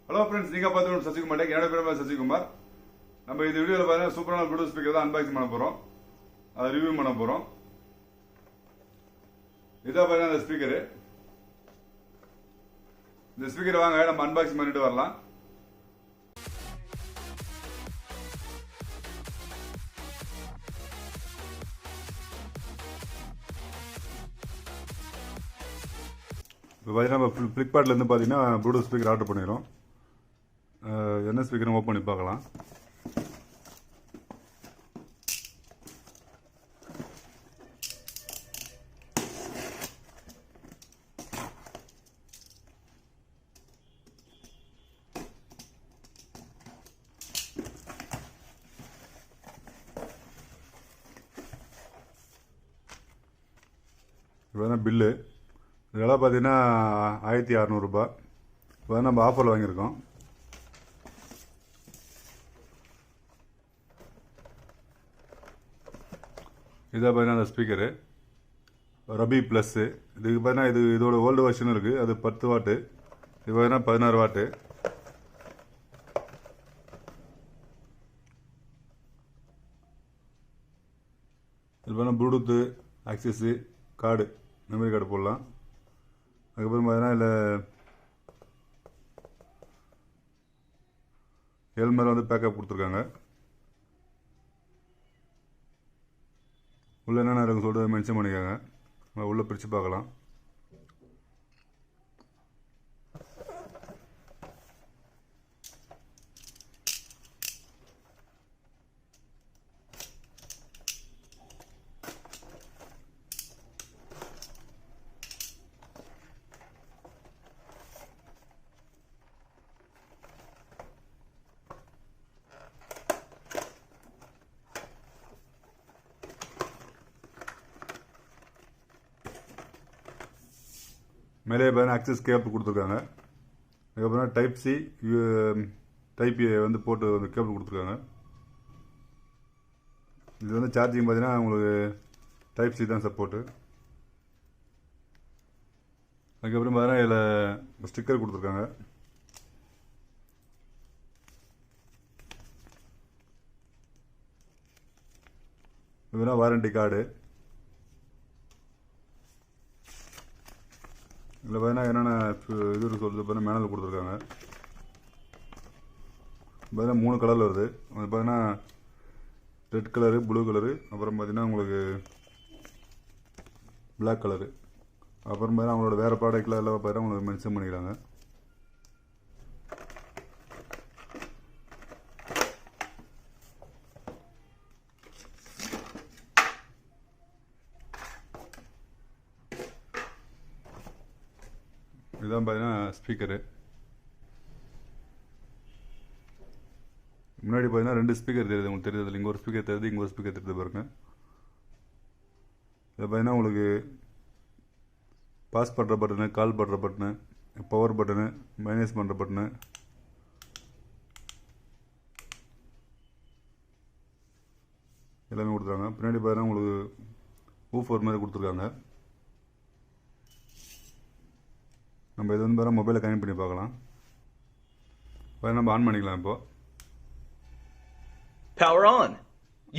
Hello friends, you are watching Sasikumar Tech. I am Sasikumar. We will review the super Bluetooth speaker unboxing review this is the speaker. The speaker is unboxing பண்ணிட்டு இப்போ ஃப்ளிப்கார்ட்லேருந்து பார்த்தீங்கன்னா Bluetooth speaker order பண்ணிடுறோம். என்ன speaker open பண்ணி பார்க்கலாம். இப்போ bill இதெல்லாம் பார்த்தீங்கன்னா 1600 ரூபாய். இப்போ நம்ம ஆஃபரில் வாங்கியிருக்கோம். இதாக பார்த்தீங்கன்னா அந்த ஸ்பீக்கரு ரபி ப்ளஸ்ஸு. இதுக்கு பார்த்தீங்கன்னா இதோட ஓல்டு வெர்ஷனும் இருக்குது. அது 10 வாட்டு. இது பார்த்தீங்கன்னா 16 வாட்டு. இது பார்த்தீங்கன்னா ப்ளூடூத்து ஆக்சஸு கார்டு மெமரி கார்டு போடலாம். அதுக்கப்புறம் பார்த்தீங்கன்னா இதில் ஹெல்மெட் வந்து பேக்கப் கொடுத்துருக்காங்க. உள்ளே என்னென்ன இருக்குன்னு சொல்லிட்டு மென்ஷன் பண்ணிக்காங்க. உள்ளே பிரித்து பார்க்கலாம். மேலே பார்த்தீங்கன்னா ஆக்சஸ் கேபிள் கொடுத்துருக்காங்க. அதுக்கப்புறம் டைப் சி டைப் ஏ வந்து போட்டு வந்து கேபிள் கொடுத்துருக்காங்க. இது வந்து சார்ஜிங் பார்த்தீங்கன்னா உங்களுக்கு டைப் சி தான் சப்போர்ட்டு. அதுக்கப்புறம் பார்த்தீங்கன்னா இதில் ஸ்டிக்கர் கொடுத்துருக்காங்க. இதுனா வாரண்டி கார்டு. இதில் பார்த்தீங்கன்னா என்னென்ன இது சொல்லுது பார்த்தீங்கன்னா மேனுவல் கொடுத்துருக்காங்க. பார்த்தீங்கன்னா 3 கலரில் வருது. அது பார்த்தீங்கன்னா ரெட் கலரு, ப்ளூ கலரு, அப்புறம் பார்த்தீங்கன்னா உங்களுக்கு பிளாக் கலரு. அப்புறம் பார்த்தீங்கன்னா அவங்களோட வேறு ப்ராடக்டில் எல்லாம் பார்த்தீங்கன்னா உங்களுக்கு மென்ஷன் பண்ணிக்கிறாங்க. இதுதான் பார்த்தீங்கன்னா ஸ்பீக்கரு. முன்னாடி பார்த்தீங்கன்னா 2 ஸ்பீக்கர் தெரியுது. உங்களுக்கு தெரியுது, இங்கே ஒரு ஸ்பீக்கர் தெரியுது, இங்கே ஒரு ஸ்பீக்கர் தெரியுது பாருங்க. இதில் பார்த்தீங்கன்னா உங்களுக்கு பாஸ் பண்ணுற பட்டனு, கால் பண்ணுற பட்டனு, பவர் பட்டனு, மைனஸ் பண்ணுற பட்டனு, எல்லாமே கொடுத்துருக்காங்க. பின்னாடி பார்த்தீங்கன்னா உங்களுக்கு ஊஃபர் மாதிரி கொடுத்துருக்காங்க. நம்ம இது வந்து வேறு மொபைலை கனெக்ட் பண்ணி பார்க்கலாம். இப்போ நம்ம ஆன் பண்ணிக்கலாம். இப்போ Power on.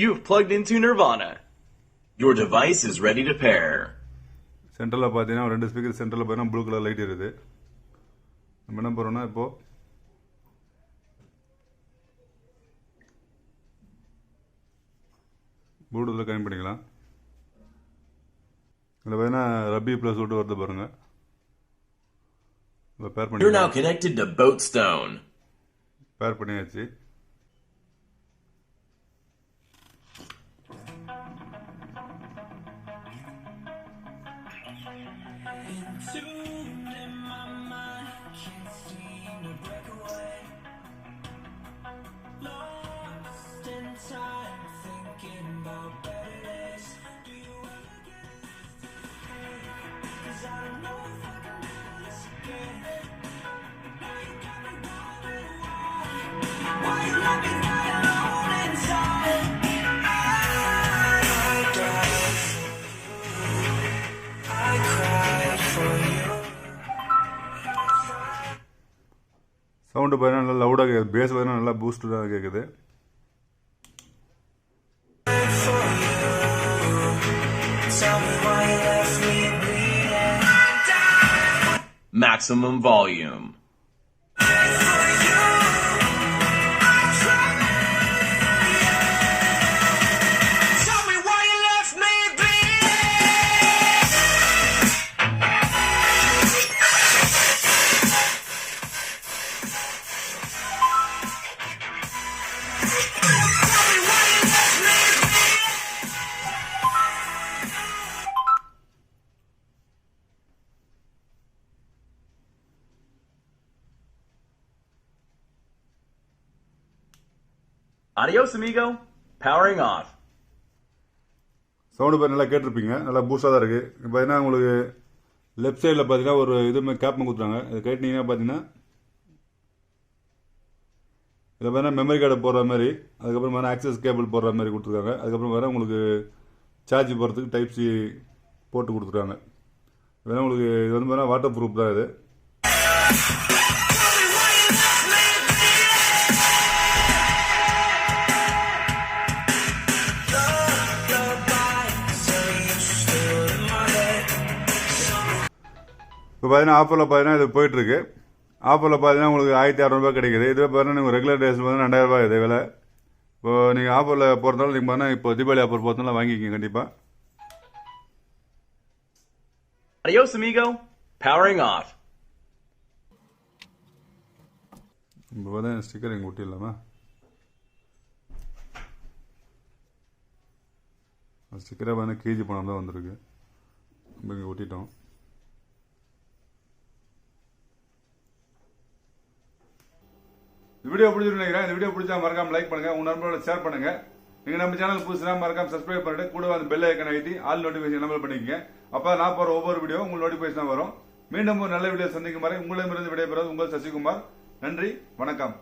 You've plugged into Nirvana. Your device is ready to pair. சென்டரில் பார்த்தீங்கன்னா 2 ஸ்பீக்கர் சென்டரில் பார்த்தீங்கன்னா ப்ளூ கலர் லைட் இருக்குது. நம்ம என்ன போகிறோம்னா இப்போ ப்ளூடூத்தில் கனெக்ட் பண்ணிக்கலாம். இதில் பார்த்தீங்கன்னா ரபி ப்ளஸ் விட்டு வருது பாருங்கள். You're now connected to Boatstone. பேர் பண்ணியாச்சு. Why சவுண்டு பார்த்தீங்கன்னா நல்லா லவுடாக கேட்குது, பேஸ் பார்த்தீங்கன்னா நல்லா பூஸ்டடாக கேட்குது. Maximum volume. Adios, amigo. Powering off. Sound பார்த்து நல்லா கேட்டிருப்பீங்க, நல்லா பூஸ்டாக தான் இருக்குது. இப்போ பார்த்தீங்கன்னா உங்களுக்கு லெஃப்ட் சைடில் பார்த்தீங்கன்னா ஒரு இதுமாதிரி கேப் கொடுத்துருவாங்க. இது கேட்டிங்கன்னா பார்த்தீங்கன்னா இதில் பார்த்தீங்கன்னா மெமரி கார்டை போடுற மாதிரி, அதுக்கப்புறம் பார்த்தீங்கன்னா ஆக்சஸ் கேபிள் போடுற மாதிரி கொடுத்துருக்காங்க. அதுக்கப்புறம் வேறு உங்களுக்கு சார்ஜ் போடுறதுக்கு டைப் சி போட்டு கொடுத்துருக்காங்க. வேணா உங்களுக்கு இது வந்து பார்த்தீங்கன்னா வாட்டர் ப்ரூஃப் தான் இது. இப்போ பார்த்தீங்கன்னா ஆஃபரில் பார்த்தீங்கன்னா இது போயிட்டுருக்கு. ஆஃபரில் பார்த்தீங்கன்னா உங்களுக்கு 1600 கிடைக்குது. இதுவே பார்த்தீங்கன்னா நீங்கள் ரெகுலர் டேஸ் பார்த்தீங்கன்னா 2000 இது விலை. இப்போது நீங்கள் ஆஃபரில் போகிறதால நீங்கள் பார்த்தீங்கன்னா இப்போ தீபாவளி ஆஃபர் போகிறதுனால வாங்கிக்கிங்க கண்டிப்பாக. Adios, amigo. Powering off. இப்போ பார்த்தீங்கன்னா ஸ்டிக்கர் இங்கே ஒட்டிடலாமா? ஸ்டிக்கராக பார்த்தீங்கன்னா கேஜி பணம் தான் வந்திருக்கு. நம்ம இங்கே ஒட்டிட்டோம். இந்த வீடியோ பிடிச்சிருக்கு நினைக்கிறேன். இந்த வீடியோ பிடிச்சா மறக்காம லைக் பண்ணுங்க, உங்க நண்பர்களோட ஷேர் பண்ணுங்க. நீங்க நம்ம சேனல் புதுசுனா மறக்காம சப்ஸ்கிரைப் பண்ணிட்டு கூட அந்த பெல் ஐக்கன் அழுத்தி ஆல் நோட்டிபிகேஷன் எனேபிள் பண்ணிக்கங்க. அப்ப நான் போற ஒவ்வொரு வீடியோ உங்களுக்கு நோட்டிபிகேஷன் வரும். மீண்டும் ஒரு நல்ல வீடியோ சந்திக்கும் வரை உங்களிடமிருந்து விடைபெறுவது உங்கள் சசிகுமார். நன்றி, வணக்கம்.